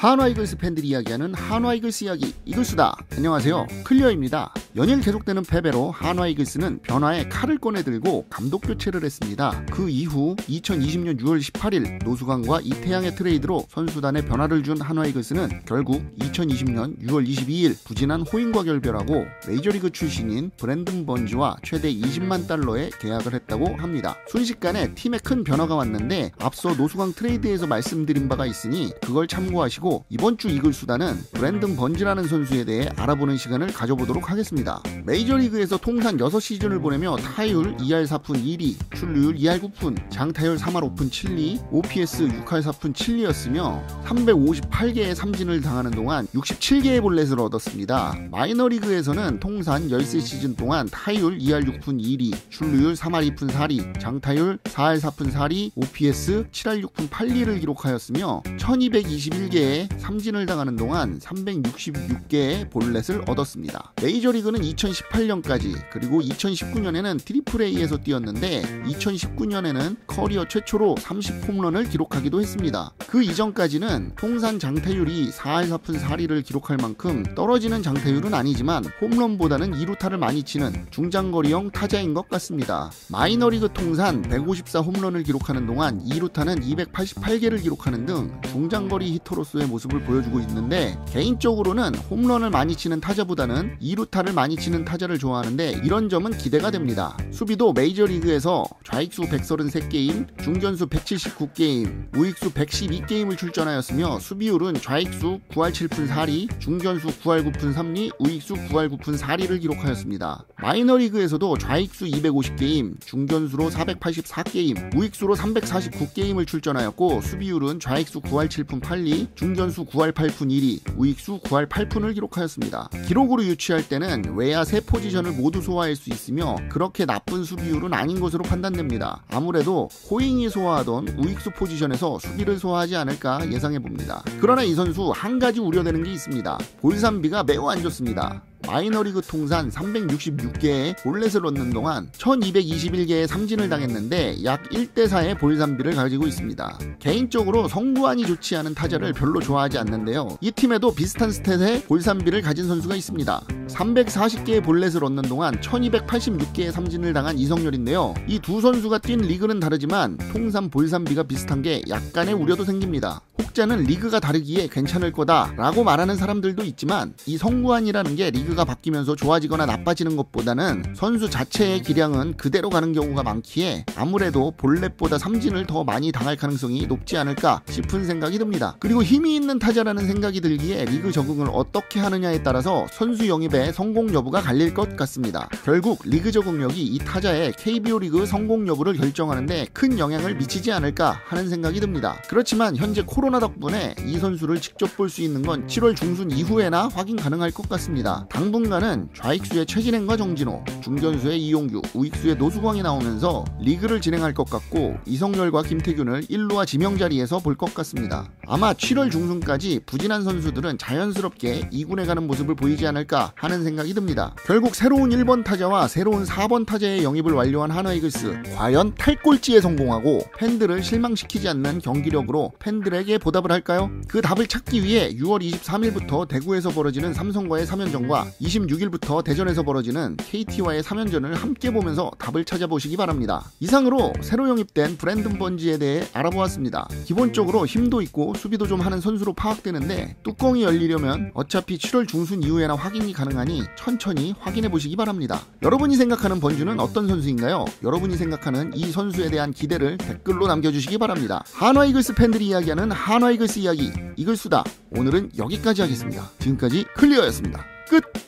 한화 이글스 팬들이 이야기하는 한화 이글스 이야기 이글수다. 안녕하세요, 클리어입니다. 연일 계속되는 패배로 한화 이글스는 변화의 칼을 꺼내들고 감독 교체를 했습니다. 그 이후 2020년 6월 18일 노수광과 이태양의 트레이드로 선수단에 변화를 준 한화 이글스는 결국 2020년 6월 22일 부진한 호잉과 결별하고 메이저리그 출신인 브랜든 번지와 최대 20만 달러의 계약을 했다고 합니다. 순식간에 팀에 큰 변화가 왔는데 앞서 노수광 트레이드에서 말씀드린 바가 있으니 그걸 참고하시고 이번 주 이글수다는 브랜든 번지라는 선수에 대해 알아보는 시간을 가져보도록 하겠습니다. 메이저리그에서 통산 6시즌을 보내며 타율 2할 4푼 1리, 출루율 2할 9푼, 장타율 3할 5푼 7리, OPS 6할 4푼 7리였으며 358개의 삼진을 당하는 동안 67개의 볼넷을 얻었습니다. 마이너리그에서는 통산 13시즌 동안 타율 2할 6푼 2리, 출루율 3할 2푼 4리, 장타율 4할 4푼 4리, OPS 7할 6푼 8리를 기록하였으며 1221개의 삼진을 당하는 동안 366개의 볼넷을 얻었습니다. 메이저리그는 2018년까지 그리고 2019년에는 트리플 A에서 뛰었는데 2019년에는 커리어 최초로 30홈런을 기록하기도 했습니다. 그 이전까지는 통산 장타율이 4할 4푼 4리를 기록할 만큼 떨어지는 장타율은 아니지만 홈런보다는 2루타를 많이 치는 중장거리형 타자인 것 같습니다. 마이너리그 통산 154홈런을 기록하는 동안 2루타는 288개를 기록하는 등 중장거리 히터로서의 모습을 보여주고 있는데 개인적으로는 홈런을 많이 치는 타자보다는 2루타를 많이 치는 타자를 좋아하는데 이런 점은 기대가 됩니다. 수비도 메이저리그에서 좌익수 133게임, 중견수 179게임, 우익수 112게임을 출전하였으며 수비율은 좌익수 9할 7푼 4리, 중견수 9할 9푼 3리, 우익수 9할 9푼 4리를 기록하였습니다. 마이너리그에서도 좌익수 250게임, 중견수로 484게임, 우익수로 349게임을 출전하였고 수비율은 좌익수 9할 7푼 8리, 중견수 9할 8푼 1리, 우익수 9할 8푼을 기록하였습니다. 기록으로 유추할 때는 외야 세 포지션을 모두 소화할 수 있으며 그렇게 나쁜 수비율은 아닌 것으로 판단됩니다. 아무래도 호잉이 소화하던 우익수 포지션에서 수비를 소화하지 않을까 예상해봅니다. 그러나 이 선수 한 가지 우려되는 게 있습니다. 볼삼비가 매우 안 좋습니다. 마이너리그 통산 366개의 볼넷을 얻는 동안 1221개의 삼진을 당했는데 약 1대4의 볼삼비를 가지고 있습니다. 개인적으로 성구안이 좋지 않은 타자를 별로 좋아하지 않는데요. 이 팀에도 비슷한 스탯의 볼삼비를 가진 선수가 있습니다. 340개의 볼넷을 얻는 동안 1286개의 삼진을 당한 이성열인데요. 이 두 선수가 뛴 리그는 다르지만 통산 볼삼비가 비슷한 게 약간의 우려도 생깁니다. 혹자는 리그가 다르기에 괜찮을 거다 라고 말하는 사람들도 있지만 이 성구안이라는 게 리그가 바뀌면서 좋아지거나 나빠지는 것보다는 선수 자체의 기량은 그대로 가는 경우가 많기에 아무래도 볼넷보다 삼진을 더 많이 당할 가능성이 높지 않을까 싶은 생각이 듭니다. 그리고 힘이 있는 타자라는 생각이 들기에 리그 적응을 어떻게 하느냐에 따라서 선수 영입의 성공 여부가 갈릴 것 같습니다. 결국 리그 적응력이 이 타자의 KBO 리그 성공 여부를 결정하는데 큰 영향을 미치지 않을까 하는 생각이 듭니다. 그렇지만 현재 코로나 덕분에 이 선수를 직접 볼 수 있는 건 7월 중순 이후에나 확인 가능할 것 같습니다. 당분간은 좌익수의 최진행과 정진호, 중견수의 이용규, 우익수의 노수광이 나오면서 리그를 진행할 것 같고 이성열과 김태균을 1루와 지명 자리에서 볼 것 같습니다. 아마 7월 중순까지 부진한 선수들은 자연스럽게 2군에 가는 모습을 보이지 않을까 하는 생각이 듭니다. 결국 새로운 1번 타자와 새로운 4번 타자의 영입을 완료한 한화 이글스, 과연 탈꼴찌에 성공하고 팬들을 실망시키지 않는 경기력으로 팬들에게 보답을 할까요? 그 답을 찾기 위해 6월 23일부터 대구에서 벌어지는 삼성과의 3연전과 26일부터 대전에서 벌어지는 KT와의 3연전을 함께 보면서 답을 찾아보시기 바랍니다. 이상으로 새로 영입된 브랜든 번지에 대해 알아보았습니다. 기본적으로 힘도 있고 수비도 좀 하는 선수로 파악되는데 뚜껑이 열리려면 어차피 7월 중순 이후에나 확인이 가능하니 천천히 확인해 보시기 바랍니다. 여러분이 생각하는 번주는 어떤 선수인가요? 여러분이 생각하는 이 선수에 대한 기대를 댓글로 남겨주시기 바랍니다. 한화 이글스 팬들이 이야기하는 한화 이글스 이야기 이글수다. 오늘은 여기까지 하겠습니다. 지금까지 클리어였습니다. 끝!